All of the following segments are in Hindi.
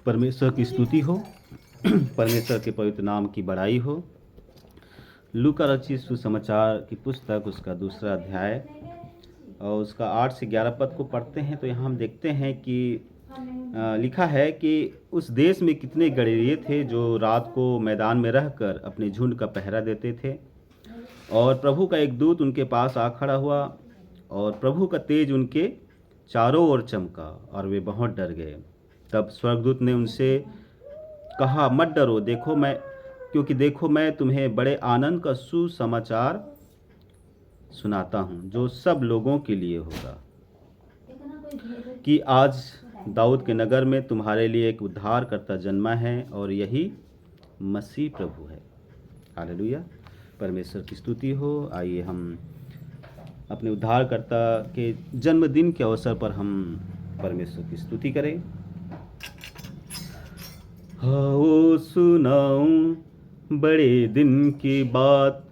परमेश्वर की स्तुति हो। परमेश्वर के पवित्र नाम की बड़ाई हो। लूका रचित सुसमाचार की पुस्तक उसका 2 अध्याय और उसका 8 से 11 पद को पढ़ते हैं तो यहाँ हम देखते हैं कि लिखा है कि उस देश में कितने गडरिये थे जो रात को मैदान में रहकर अपने झुंड का पहरा देते थे। और प्रभु का एक दूत उनके पास आ खड़ा हुआ और प्रभु का तेज उनके चारों ओर चमका और वे बहुत डर गए। तब स्वर्गदूत ने उनसे कहा, मत डरो, देखो मैं तुम्हें बड़े आनंद का सुसमाचार सुनाता हूँ जो सब लोगों के लिए होगा कि आज दाऊद के नगर में तुम्हारे लिए एक उद्धारकर्ता जन्मा है और यही मसीह प्रभु है। हालेलुया, परमेश्वर की स्तुति हो। आइए हम अपने उद्धारकर्ता के जन्मदिन के अवसर पर हम परमेश्वर की स्तुति करें। आओ सुनाऊं बड़े दिन की बात,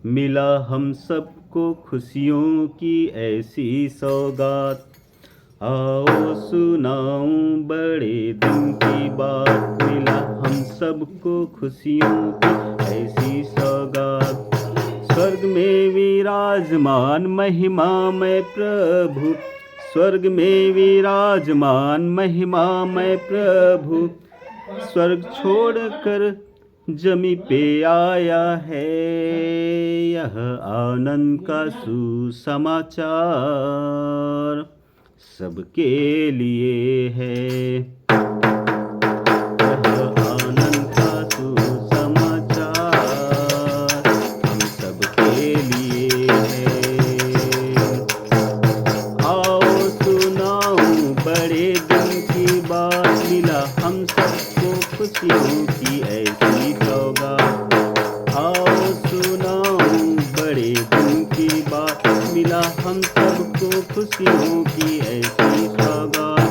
मिला हम सबको खुशियों की ऐसी सौगात। आओ सुनाऊं बड़े दिन की बात, मिला हम सबको खुशियों की ऐसी सौगात। स्वर्ग में विराजमान महिमामय प्रभु, स्वर्ग में विराजमान महिमामय प्रभु, स्वर्ग छोड़कर जमी पे आया है। यह आनंद का सुसमाचार सबके लिए है। यह आनंद का सुसमाचार हम सबके लिए है। आओ सुनाऊं बड़े दिन की बात, मिला हम सबको खुशियों की ऐसी सौगात। आओ सुनाऊं बड़े दिन की बात, मिला हम सबको खुशियों की ऐसी सौगात।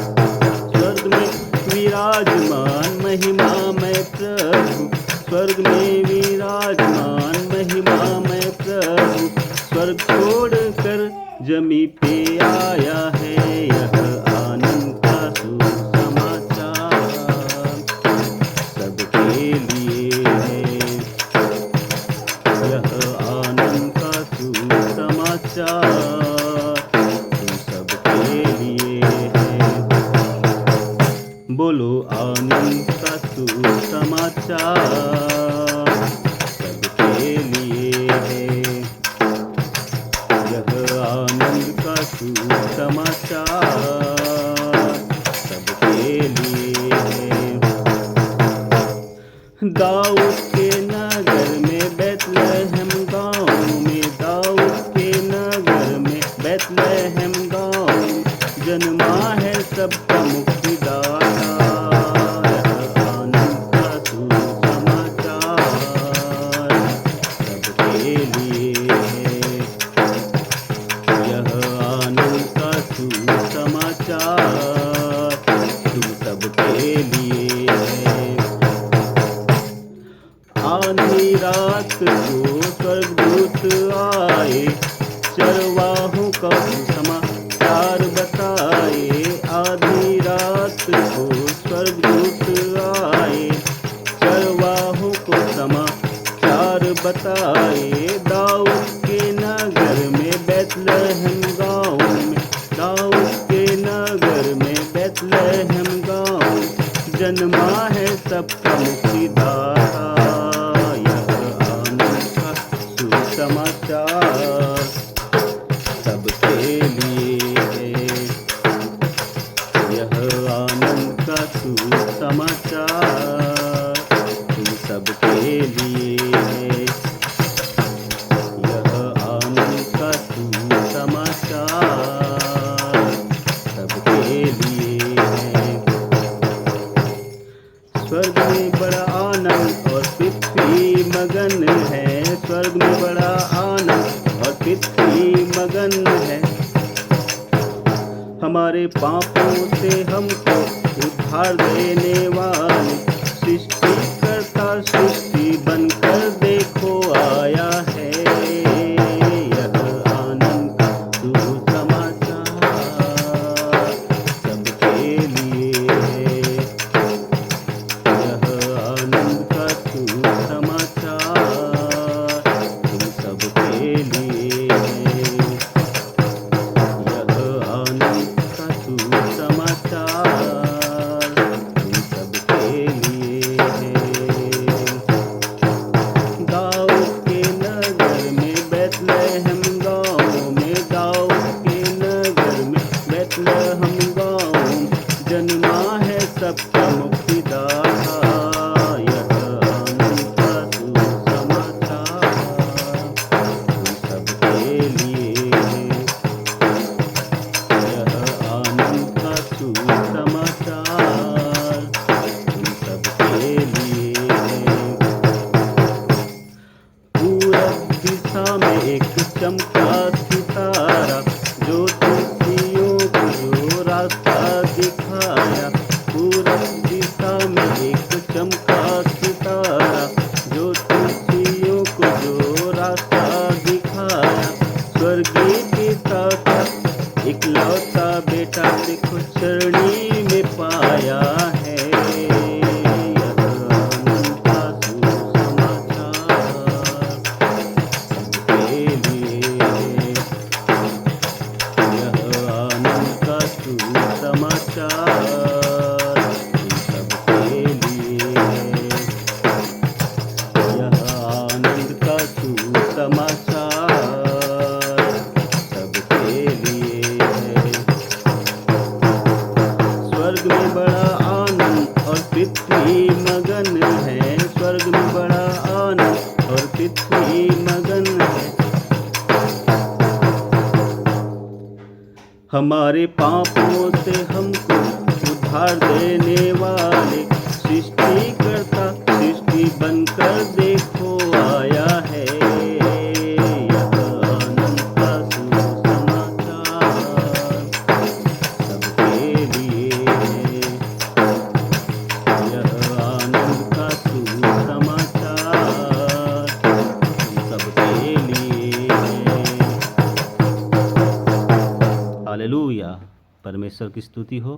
स्वर्ग में विराजमान महिमामय प्रभु, स्वर्ग में विराजमान महिमामय प्रभु, स्वर्ग छोड़कर जमी पे आया है। यह आनंद का सुसमाचार सबके लिए है। यह आनंद का सुसमाचार सबके लिए है। बोलो आनंद का सुसमाचार सबके लिए है। यह आनंद का सुसमाचार सबके लिए है। दाऊद के नगर में बैतलहम गाँव में, दाऊद के नगर में बैतलहम गाँव में जन्मा है सबका मुक्तिदाता। यह आनंद का सुसमाचार सबके लिए है। यह आनंद का सुसमाचार तुम सबके लिए है। आधी रात को स्वर्गदूत आए, चरवाहों का समाचार बताए। आधी रात को स्वर्गदूत आए, चरवाहों को समाचार बताए। दाऊद के नगर में बैतलहम गाँव में, दाऊद के नगर में बैतलहम गाँव जन्मा है सबका मुक्तिदाता। यह आनंद का सुसमाचार सबके लिए है। यह आनंद का सुसमाचार तुम सबके लिए है। यह आनंद का सुसमाचार सबके लिए है। स्वर्ग में बड़ा आनंद और पृथ्वी मगन है, स्वर्ग में बड़ा आनंद और पृथ्वी मगन है। हमारे पापों से हमको उद्धार देने वाले सृष्टिकर्ता सृष्टि बनकर देखो आया है। यह आनंद का सुसमाचार सबके लिए है। जन्मा है सबका मुक्तिदाता, यह आनंद का सुसमाचार तुम सबके लिए है। यह आनंद का सुसमाचार तुम सबके लिए है। पूरब दिशा में एक चमका सितारा, ज्योतिषियों को जो रास्ता दिखाया। पूरब दिशा में एक चमका सितारा, ज्योतिषियों को जो रास्ता दिखाया। स्वर्गीय पिता का इकलौता बेटा देखो चरणी में पाया है। यह आनंद का सुसमाचार सबके लिए है। यह आनंद का सुसमाचार तुम सबके लिए है। यह आनंद का सुसमाचार सबके लिए है। स्वर्ग में बड़ा आनंद और पृथ्वी मगन है। स्वर्ग में बड़ा आनंद और पृथ्वी मगन है। हमारे पापों से हमको उद्धार देने वाले सृष्टिकर्ता सृष्टि बनकर देखो आया है। यह आनंद का सुसमाचार सबके लिए है। यह आनंद का सुसमाचार सबके लिए है। हालेलुया। परमेश्वर की स्तुति हो।